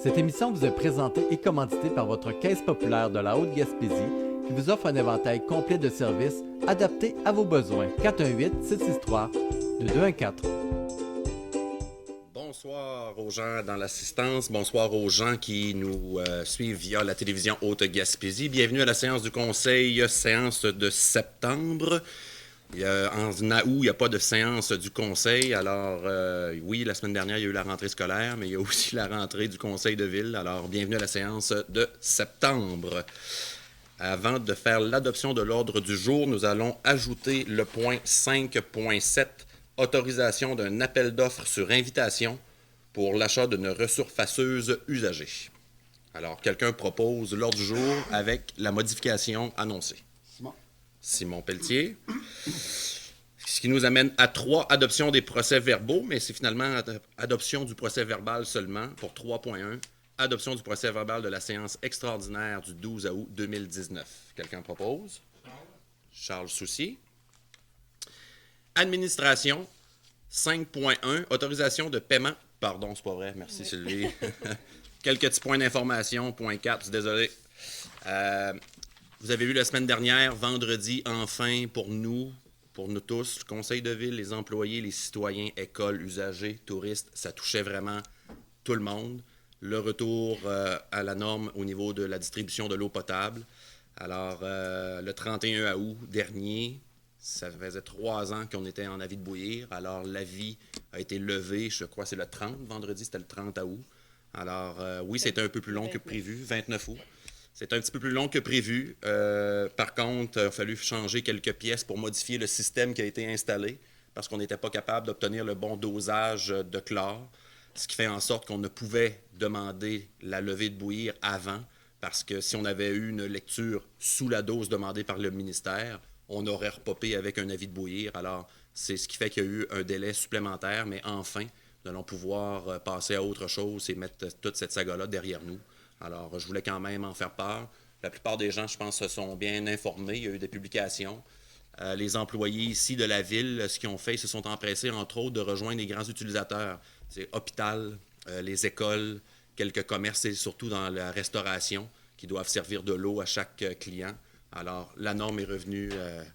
Cette émission vous est présentée et commanditée par votre Caisse populaire de la Haute-Gaspésie qui vous offre un éventail complet de services adaptés à vos besoins. 418-663-2214. Bonsoir aux gens dans l'assistance, bonsoir aux gens qui nous suivent via la télévision Haute-Gaspésie. Bienvenue à la séance du Conseil, séance de septembre. En août, il n'y a pas de séance du Conseil. Alors, oui, la semaine dernière, il y a eu la rentrée scolaire, mais il y a aussi la rentrée du Conseil de ville. Alors, bienvenue à la séance de septembre. Avant de faire l'adoption de l'ordre du jour, nous allons ajouter le point 5.7, autorisation d'un appel d'offres sur invitation pour l'achat d'une resurfaceuse usagée. Alors, quelqu'un propose l'ordre du jour avec la modification annoncée. Simon Pelletier. Ce qui nous amène à 3, adoption des procès-verbaux, mais c'est finalement adoption du procès-verbal seulement pour 3.1. Adoption du procès-verbal de la séance extraordinaire du 12 août 2019. Quelqu'un propose? Charles Soucy. Administration, 5.1, autorisation de paiement. Pardon, c'est pas vrai, merci Sylvie. Quelques petits points d'information, point 4, désolé. Vous avez vu la semaine dernière, vendredi, enfin, pour nous tous, le conseil de ville, les employés, les citoyens, écoles, usagers, touristes, ça touchait vraiment tout le monde. Le retour à la norme au niveau de la distribution de l'eau potable. Alors, le 31 août dernier, ça faisait 3 ans qu'on était en avis de bouillir. Alors, l'avis a été levé, je crois que c'est le 30, vendredi, c'était le 30 août. Alors, oui, c'était un peu plus long que prévu, 29 août. C'est un petit peu plus long que prévu. Par contre, il a fallu changer quelques pièces pour modifier le système qui a été installé parce qu'on n'était pas capable d'obtenir le bon dosage de chlore, ce qui fait en sorte qu'on ne pouvait demander la levée de bouillir avant parce que si on avait eu une lecture sous la dose demandée par le ministère, on aurait repopé avec un avis de bouillir. Alors, c'est ce qui fait qu'il y a eu un délai supplémentaire, mais enfin, nous allons pouvoir passer à autre chose et mettre toute cette saga-là derrière nous. Alors, je voulais quand même en faire part. La plupart des gens, je pense, se sont bien informés. Il y a eu des publications. Les employés ici de la ville, ce qu'ils ont fait, ils se sont empressés, entre autres, de rejoindre les grands utilisateurs. C'est l'hôpital, les écoles, quelques commerces et surtout dans la restauration qui doivent servir de l'eau à chaque client. Alors, la norme est revenue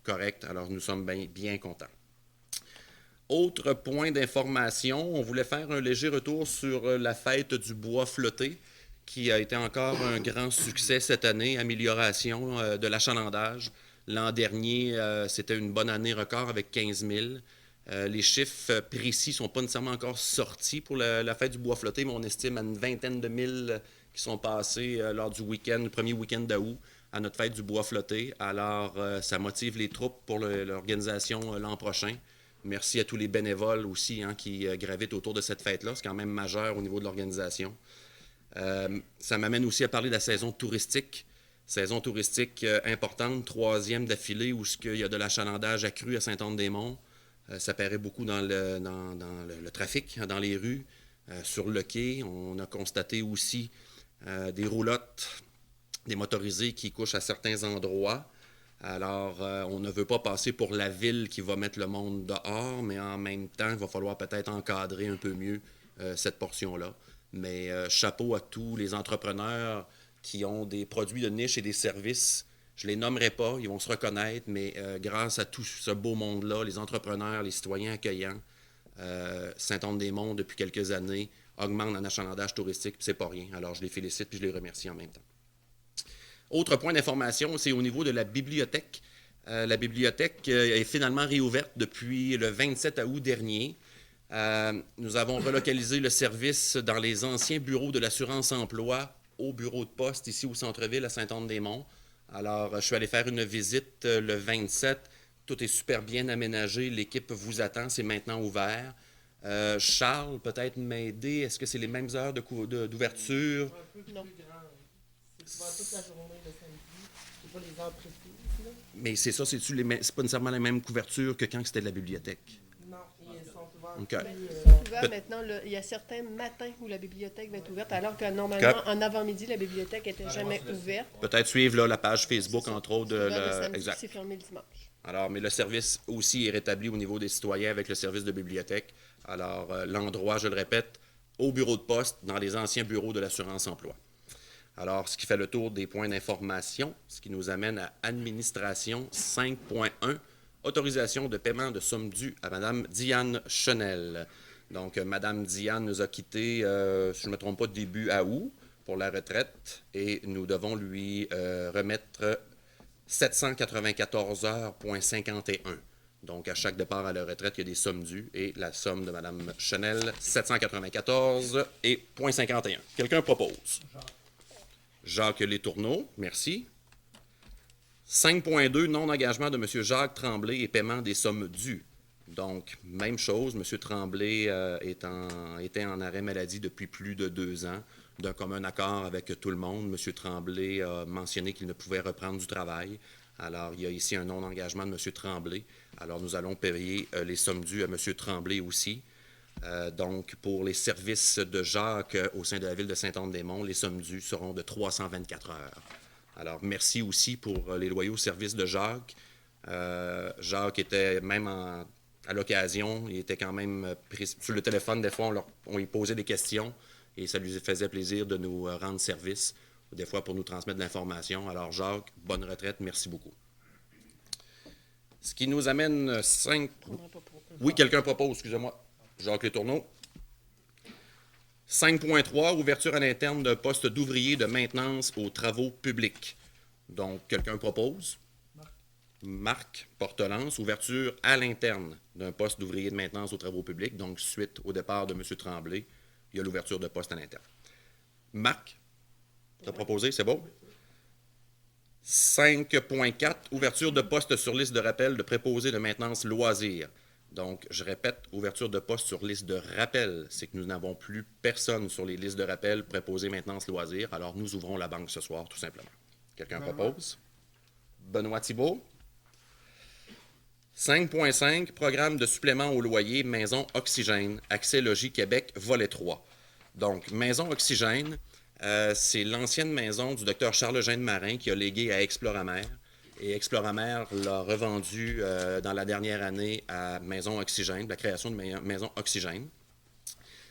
correcte. Alors, nous sommes bien contents. Autre point d'information, on voulait faire un léger retour sur la fête du bois flotté, qui a été encore un grand succès cette année, amélioration de l'achalandage. L'an dernier, c'était une bonne année record avec 15 000. Les chiffres précis ne sont pas nécessairement encore sortis pour la fête du bois flotté, mais on estime à une vingtaine de mille qui sont passés lors du week-end, le premier week-end d'août, à notre fête du bois flotté. Alors, ça motive les troupes pour l'organisation l'an prochain. Merci à tous les bénévoles aussi qui gravitent autour de cette fête-là. C'est quand même majeur au niveau de l'organisation. Ça m'amène aussi à parler de la saison touristique. Saison touristique importante, 3e d'affilée où il y a de l'achalandage accru à Saint-Anne-des-Monts. Ça paraît beaucoup dans le trafic, dans les rues, sur le quai. On a constaté aussi des roulottes, des motorisés qui couchent à certains endroits. Alors, on ne veut pas passer pour la ville qui va mettre le monde dehors, mais en même temps, il va falloir peut-être encadrer un peu mieux cette portion-là. Mais chapeau à tous les entrepreneurs qui ont des produits de niche et des services. Je ne les nommerai pas, ils vont se reconnaître, mais grâce à tout ce beau monde-là, les entrepreneurs, les citoyens accueillants, Saint-Anne-des-Monts, depuis quelques années, augmente en achalandage touristique, puis c'est pas rien. Alors, je les félicite puis je les remercie en même temps. Autre point d'information, c'est au niveau de la bibliothèque. La bibliothèque est finalement réouverte depuis le 27 août dernier. Nous avons relocalisé le service dans les anciens bureaux de l'assurance-emploi au bureau de poste ici au centre-ville à Saint-Anne-des-Monts. Alors, je suis allé faire une visite le 27. Tout est super bien aménagé. L'équipe vous attend. C'est maintenant ouvert. Charles, peut-être m'aider. Est-ce que c'est les mêmes heures d'ouverture? Non. C'est pas toute la journée le samedi. C'est pas les heures précises. Là. Mais c'est ça, c'est pas nécessairement la même couverture que quand c'était de la bibliothèque. Non, ils sont ouverts. Okay. Ils sont ouverts maintenant. Là, il y a certains matins où la bibliothèque va être ouverte, alors que normalement, en avant-midi, la bibliothèque n'était jamais ouverte. Peut-être suivre là, la page Facebook, entre autres. Le samedi, c'est fermé le dimanche. Alors, mais le service aussi est rétabli au niveau des citoyens avec le service de bibliothèque. Alors, l'endroit, je le répète, au bureau de poste dans les anciens bureaux de l'assurance-emploi. Alors, ce qui fait le tour des points d'information, ce qui nous amène à Administration 5.1, autorisation de paiement de sommes dues à Mme Diane Chenel. Donc, Mme Diane nous a quittés, si je ne me trompe pas, début août pour la retraite et nous devons lui remettre 794 heures, 51. Donc, à chaque départ à la retraite, il y a des sommes dues et la somme de Mme Chenel, 794 et 51. Quelqu'un propose? Jacques Letourneau, merci. 5.2, non-engagement de M. Jacques Tremblay et paiement des sommes dues. Donc, même chose, M. Tremblay était en arrêt maladie depuis plus de 2 ans. D'un commun accord avec tout le monde, M. Tremblay a mentionné qu'il ne pouvait reprendre du travail. Alors, il y a ici un non-engagement de M. Tremblay. Alors, nous allons payer les sommes dues à M. Tremblay aussi. Donc, pour les services de Jacques au sein de la ville de Saint-Anne-des-Monts, les sommes dues seront de 324 heures. Alors, merci aussi pour les loyaux services de Jacques. Jacques était même à l'occasion, il était quand même sur le téléphone. Des fois, on lui posait des questions et ça lui faisait plaisir de nous rendre service, des fois pour nous transmettre de l'information. Alors, Jacques, bonne retraite, merci beaucoup. Ce qui nous amène 5... Oui, quelqu'un propose, excusez-moi. Jacques Letourneau. 5.3, ouverture à l'interne d'un poste d'ouvrier de maintenance aux travaux publics. Donc, quelqu'un propose? Marc Portelance, ouverture à l'interne d'un poste d'ouvrier de maintenance aux travaux publics. Donc, suite au départ de M. Tremblay, il y a l'ouverture de poste à l'interne. Marc, tu as proposé, c'est beau? 5.4, ouverture de poste sur liste de rappel de préposé de maintenance loisirs. Donc, je répète, ouverture de poste sur liste de rappel, c'est que nous n'avons plus personne sur les listes de rappel préposé maintenance loisirs. Alors, nous ouvrons la banque ce soir, tout simplement. Quelqu'un propose? Benoît Thibault. 5.5, programme de supplément au loyer, Maison Oxygène, Accès Logis Québec, volet 3. Donc, Maison Oxygène, c'est l'ancienne maison du docteur Charles-Eugène Marin qui a légué à Exploramer. Et Exploramer l'a revendu dans la dernière année à Maison Oxygène, la création de Maison Oxygène.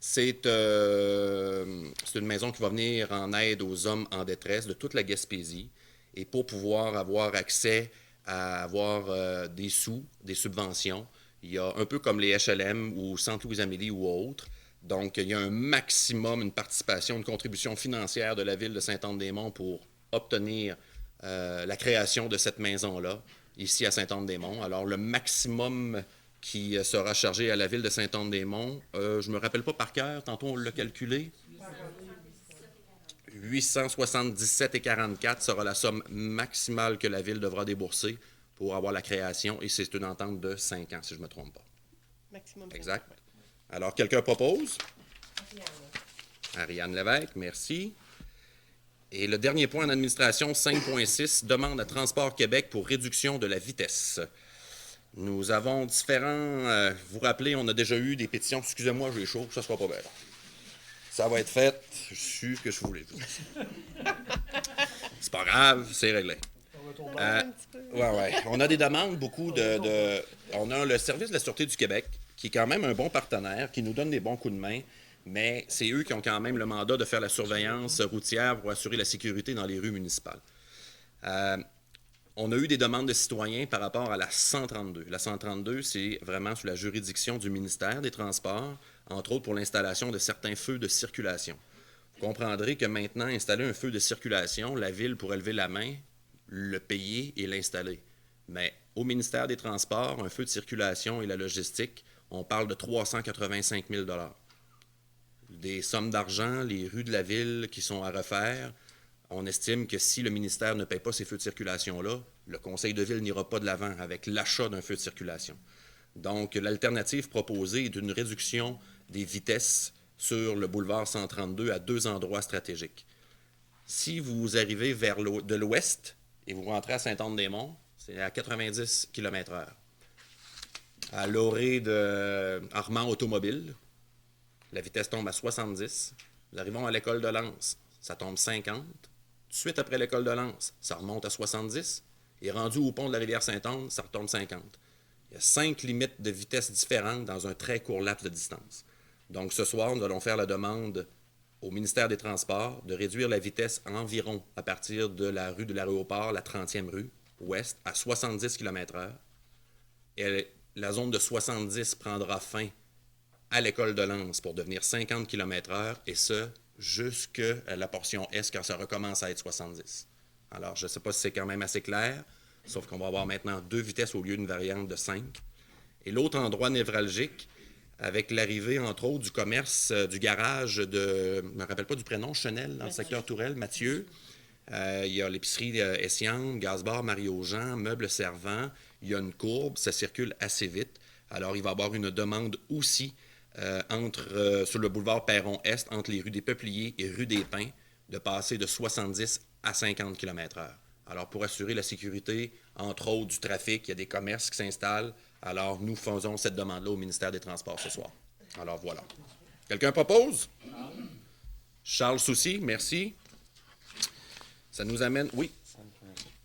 C'est une maison qui va venir en aide aux hommes en détresse de toute la Gaspésie. Et pour pouvoir avoir accès à avoir des sous, des subventions, il y a un peu comme les HLM ou Sainte-Louise-Amélie ou autres. Donc, il y a un maximum, une participation, une contribution financière de la ville de Sainte-Anne-des-Monts pour obtenir la création de cette maison-là, ici à Sainte-Anne-des-Monts. Alors, le maximum qui sera chargé à la ville de Sainte-Anne-des-Monts, je ne me rappelle pas par cœur, tantôt on l'a calculé, 877,44 sera la somme maximale que la ville devra débourser pour avoir la création, et c'est une entente de 5 ans, si je ne me trompe pas. Maximum. Exact. Alors, quelqu'un propose? Ariane Lévesque, merci. Et le dernier point en administration, 5.6, demande à Transport Québec pour réduction de la vitesse. Nous avons différents... vous vous rappelez, on a déjà eu des pétitions. Excusez-moi, j'ai chaud, ça ne sera pas bien. Ça va être fait. Je suis ce que je voulais. C'est pas grave, c'est réglé. Ouais. On a des demandes, beaucoup de... On a le service de la Sûreté du Québec, qui est quand même un bon partenaire, qui nous donne des bons coups de main, mais c'est eux qui ont quand même le mandat de faire la surveillance routière pour assurer la sécurité dans les rues municipales. On a eu des demandes de citoyens par rapport à la 132. La 132, c'est vraiment sous la juridiction du ministère des Transports, entre autres pour l'installation de certains feux de circulation. Vous comprendrez que maintenant, installer un feu de circulation, la ville pourrait lever la main, le payer et l'installer. Mais au ministère des Transports, un feu de circulation et la logistique, on parle de 385 000 $. Des sommes d'argent, les rues de la ville qui sont à refaire, on estime que si le ministère ne paie pas ces feux de circulation-là, le conseil de ville n'ira pas de l'avant avec l'achat d'un feu de circulation. Donc, l'alternative proposée est une réduction des vitesses sur le boulevard 132 à 2 endroits stratégiques. Si vous arrivez vers de l'ouest et vous rentrez à Sainte-Anne-des-Monts, c'est à 90 km/h. À l'orée de Armand Automobile, la vitesse tombe à 70. Nous arrivons à l'école de Lens, ça tombe 50. Tout de suite après l'école de Lens, ça remonte à 70. Et rendu au pont de la rivière Sainte-Anne, ça retombe 50. Il y a 5 limites de vitesse différentes dans un très court laps de distance. Donc, ce soir, nous allons faire la demande au ministère des Transports de réduire la vitesse environ à partir de la rue de l'aéroport, la 30e rue ouest, à 70 km/h. Et la zone de 70 prendra fin à l'école de Lens pour devenir 50 km/h, et ce, jusqu'à la portion est quand ça recommence à être 70. Alors, je ne sais pas si c'est quand même assez clair, sauf qu'on va avoir maintenant 2 vitesses au lieu d'une variante de 5. Et l'autre endroit névralgique, avec l'arrivée, entre autres, du commerce, du garage de, je ne me rappelle pas du prénom, Chenel, dans le secteur Tourelle, Mathieu. Il y a l'épicerie Essiam, Gazbar, Mario-Jean, Meubles Servant. Il y a une courbe, ça circule assez vite. Alors, il va y avoir une demande aussi sur le boulevard Perron-Est, entre les rues des Peupliers et rue des Pins, de passer de 70 à 50 km/h. Alors, pour assurer la sécurité, entre autres, du trafic, il y a des commerces qui s'installent. Alors, nous faisons cette demande-là au ministère des Transports ce soir. Alors, voilà. Quelqu'un propose? Charles Soucy, merci. Ça nous amène... Oui.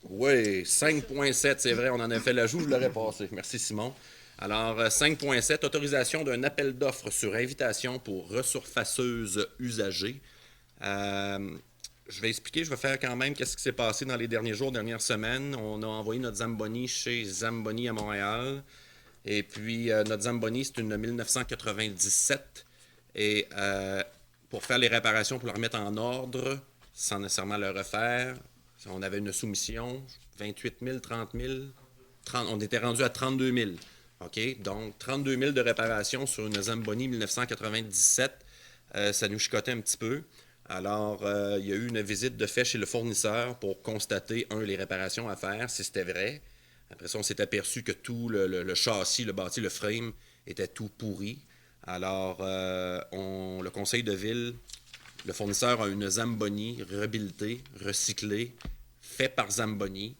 Oui, 5.7, c'est vrai, on en a fait l'ajout, je l'aurais passé. Merci, Simon. Alors, 5.7, autorisation d'un appel d'offres sur invitation pour resurfaceuses usagées. Je vais expliquer, je vais faire quand même qu'est-ce qui s'est passé dans les derniers jours, dernières semaines. On a envoyé notre Zamboni chez Zamboni à Montréal. Et puis, notre Zamboni, c'est une 1997. Et pour faire les réparations, pour la remettre en ordre, sans nécessairement le refaire, on avait une soumission, 28 000, 30 000, on était rendu à 32 000. OK? Donc, 32 000 de réparation sur une Zamboni 1997, ça nous chicotait un petit peu. Alors, il y a eu une visite de fait chez le fournisseur pour constater, les réparations à faire, si c'était vrai. Après ça, on s'est aperçu que tout le châssis, le bâti, le frame était tout pourri. Alors, le conseil de ville, le fournisseur a une Zamboni rebuildée, recyclée, fait par Zamboni,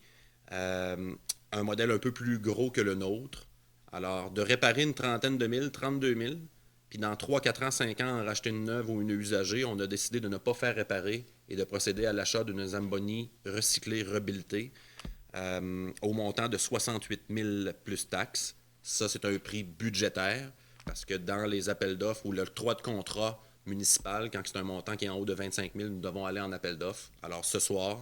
un modèle un peu plus gros que le nôtre. Alors, de réparer une trentaine de mille, 32 000, puis dans 3, 4 ans, 5 ans, en racheter une neuve ou une usagée, on a décidé de ne pas faire réparer et de procéder à l'achat d'une Zamboni recyclée, rebuildée, au montant de 68 000 plus taxes. Ça, c'est un prix budgétaire, parce que dans les appels d'offres ou l'octroi de contrat municipal, quand c'est un montant qui est en haut de 25 000, nous devons aller en appel d'offres. Alors, ce soir,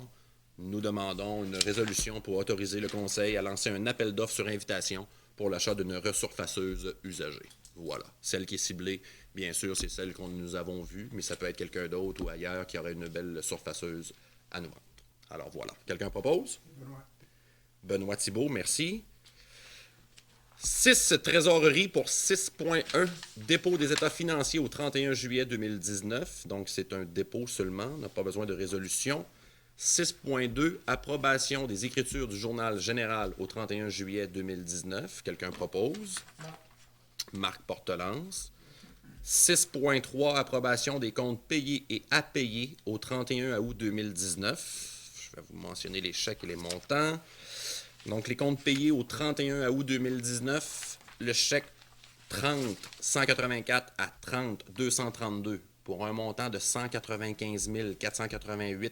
nous demandons une résolution pour autoriser le conseil à lancer un appel d'offres sur invitation pour l'achat d'une resurfaceuse usagée. Voilà. Celle qui est ciblée, bien sûr, c'est celle que nous avons vue, mais ça peut être quelqu'un d'autre ou ailleurs qui aurait une belle surfaceuse à nous vendre. Alors voilà. Quelqu'un propose? Benoît Thibault, merci. 6 trésoreries pour 6.1, dépôt des états financiers au 31 juillet 2019. Donc, c'est un dépôt seulement, on n'a pas besoin de résolution. 6.2, approbation des écritures du journal général au 31 juillet 2019. Quelqu'un propose? Marc Portelance. 6.3, approbation des comptes payés et à payer au 31 août 2019. Je vais vous mentionner les chèques et les montants. Donc, les comptes payés au 31 août 2019, le chèque 30-184 à 30-232 pour un montant de 195 488,20.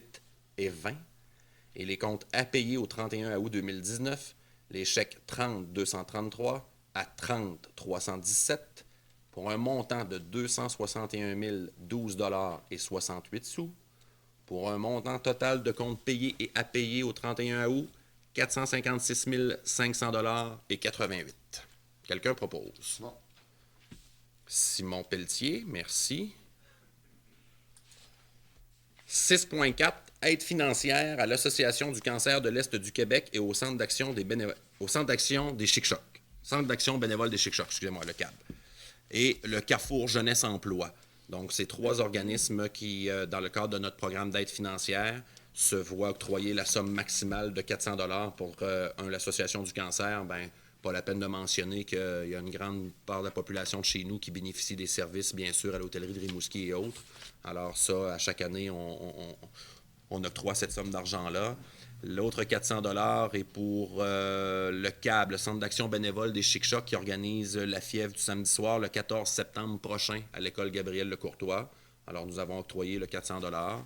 Et les comptes à payer au 31 août 2019, les chèques 30-233 à 30-317 pour un montant de 261 012,68 $, pour un montant total de comptes payés et à payer au 31 août, 456 500,88 $. Quelqu'un propose? Non. Simon Pelletier, merci. 6.4, aide financière à l'Association du cancer de l'Est du Québec et au Centre d'action des Chic-Chocs. Centre d'action bénévole des Chic-Chocs, excusez-moi, le CAB. Et le Carrefour Jeunesse Emploi. Donc, c'est 3 organismes qui, dans le cadre de notre programme d'aide financière, se voient octroyer la somme maximale de 400 $ pour l'Association du cancer. Bien, pas la peine de mentionner qu'il y a une grande part de la population de chez nous qui bénéficie des services, bien sûr, à l'hôtellerie de Rimouski et autres. Alors ça, à chaque année, on octroie cette somme d'argent-là. L'autre 400 $ est pour le CAB, le Centre d'action bénévole des Chic-Chocs, qui organise la fièvre du samedi soir le 14 septembre prochain à l'école Gabriel-Lecourtois. Alors, nous avons octroyé le 400 $.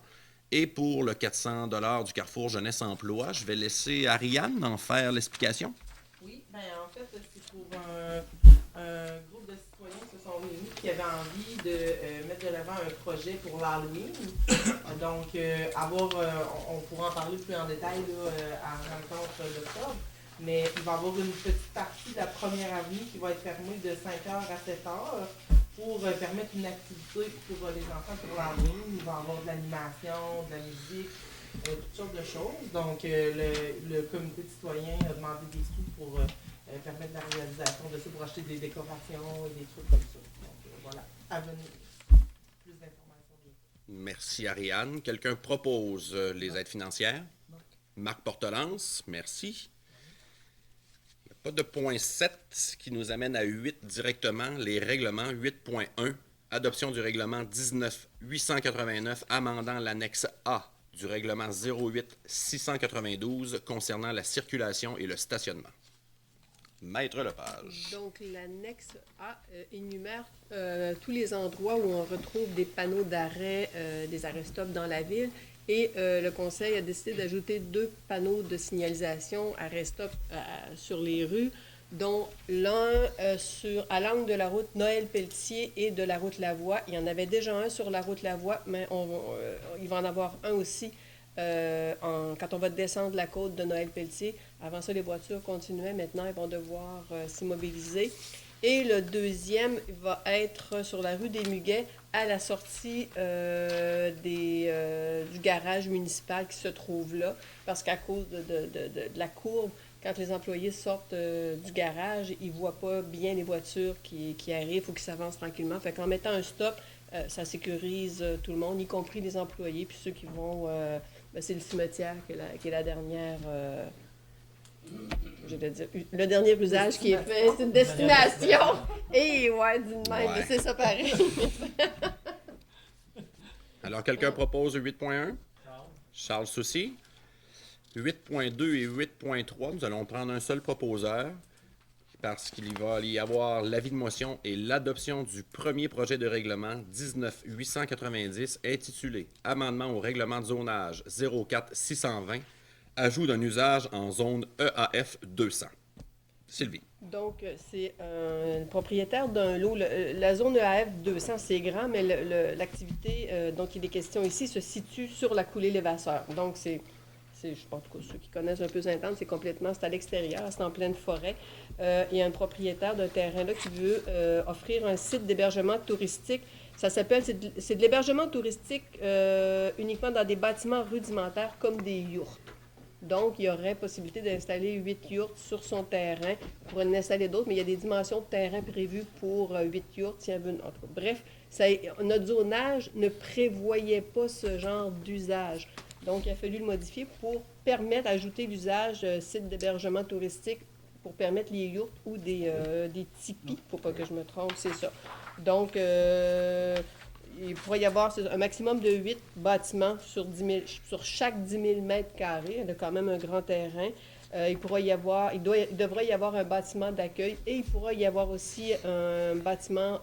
Et pour le 400 $ du Carrefour Jeunesse Emploi, je vais laisser Ariane en faire l'explication. Oui, bien en fait, c'est pour un groupe de citoyens qui se sont sont réunis et qui avaient envie de mettre de l'avant un projet pour l'Halloween. Donc, on pourra en parler plus en détail là, à la rencontre d'octobre. Mais il va y avoir une petite partie de la première avenue qui va être fermée de 5h à 7h pour permettre une activité pour les enfants pour l'Halloween. Il va y avoir de l'animation, de la musique, toutes sortes de choses. Donc, le comité citoyen a demandé des sous pour permettre la réalisation de ça, pour acheter des décorations et des trucs comme ça. Donc, voilà, à venir. Plus d'informations. Merci, Ariane. Quelqu'un propose les aides financières? Marc Portelance, merci. Il n'y a pas de point 7 qui nous amène à 8 directement. Les règlements 8.1, adoption du règlement 19-889, amendant l'annexe A du règlement 08-692 concernant la circulation et le stationnement. Maître Lepage. Donc, l'annexe A énumère tous les endroits où on retrouve des panneaux d'arrêt, des arrêts-stop dans la ville. Et le Conseil a décidé d'ajouter 2 panneaux de signalisation arrêt-stop sur les rues, dont l'un à l'angle de la route Noël-Pelletier et de la route Lavoie. Il y en avait déjà un sur la route Lavoie, mais il va en avoir un aussi quand on va descendre la côte de Noël-Pelletier. Avant ça, les voitures continuaient. Maintenant, elles vont devoir s'immobiliser. Et le deuxième va être sur la rue des Muguets, à la sortie du garage municipal qui se trouve là, parce qu'à cause de la courbe, quand les employés sortent du garage, ils ne voient pas bien les voitures qui arrivent, il faut qu'ils s'avancent tranquillement. Fait qu'en mettant un stop, ça sécurise tout le monde, y compris les employés, puis ceux qui vont... c'est le cimetière qui est la dernière... je vais dire, le dernier usage qui est fait, c'est une destination. Et ouais, d'une même, mais c'est ça pareil. Alors, quelqu'un propose 8.1? Charles Soucy. 8.2 et 8.3, nous allons prendre un seul proposeur parce qu'il va y avoir l'avis de motion et l'adoption du premier projet de règlement 19-890 intitulé « Amendement au règlement de zonage 04-620 ». Ajout d'un usage en zone EAF 200. Sylvie. Donc, c'est un propriétaire d'un lot. La zone EAF 200, c'est grand, mais l'activité dont il est question ici se situe sur la coulée Lévasseur. Donc, je pense que ceux qui connaissent un peu Sainte-Anne, c'est à l'extérieur, c'est en pleine forêt. Il y a un propriétaire d'un terrain là qui veut offrir un site d'hébergement touristique. C'est de l'hébergement touristique uniquement dans des bâtiments rudimentaires comme des yourtes. Donc, il y aurait possibilité d'installer 8 yourtes sur son terrain. Il pourrait en installer d'autres, mais il y a des dimensions de terrain prévues pour 8 yourtes. Bref, notre zonage ne prévoyait pas ce genre d'usage. Donc, il a fallu le modifier pour permettre d'ajouter l'usage site d'hébergement touristique pour permettre les yourtes ou des tipis. Il ne faut pas que je me trompe, c'est ça. Donc, il pourrait y avoir un maximum de 8 bâtiments sur chaque 10 000 mètres carrés. Il y a quand même un grand terrain. Il devrait y avoir un bâtiment d'accueil et il pourra y avoir aussi un bâtiment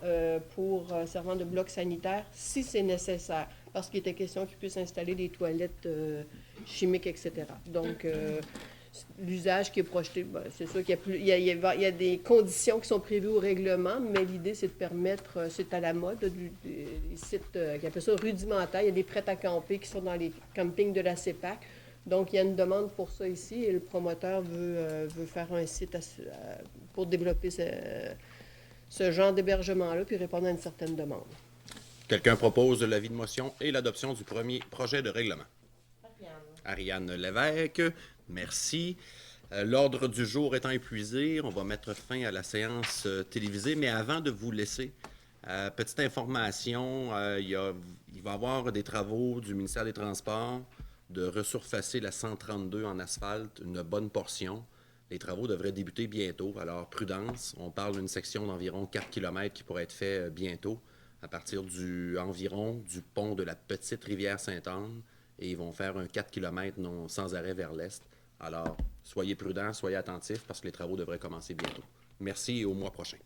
servant de bloc sanitaire si c'est nécessaire, parce qu'il était question qu'ils puissent installer des toilettes chimiques, etc. Donc, l'usage qui est projeté, c'est sûr qu'il y a des conditions qui sont prévues au règlement, mais l'idée, c'est de permettre, c'est à la mode, des sites qui appellent ça rudimentaires. Il y a des prêts à camper qui sont dans les campings de la CEPAC. Donc, il y a une demande pour ça ici et le promoteur veut faire un site pour développer ce genre d'hébergement-là puis répondre à une certaine demande. Quelqu'un propose l'avis de motion et l'adoption du premier projet de règlement. Ariane Lévesque, merci. L'ordre du jour étant épuisé, on va mettre fin à la séance télévisée, mais avant de vous laisser, petite information, il va y avoir des travaux du ministère des Transports de resurfacer la 132 en asphalte, une bonne portion. Les travaux devraient débuter bientôt, alors prudence, on parle d'une section d'environ 4 km qui pourrait être fait bientôt, à partir environ du pont de la petite rivière Sainte-Anne, et ils vont faire un 4 km sans arrêt vers l'est. Alors, soyez prudents, soyez attentifs, parce que les travaux devraient commencer bientôt. Merci et au mois prochain.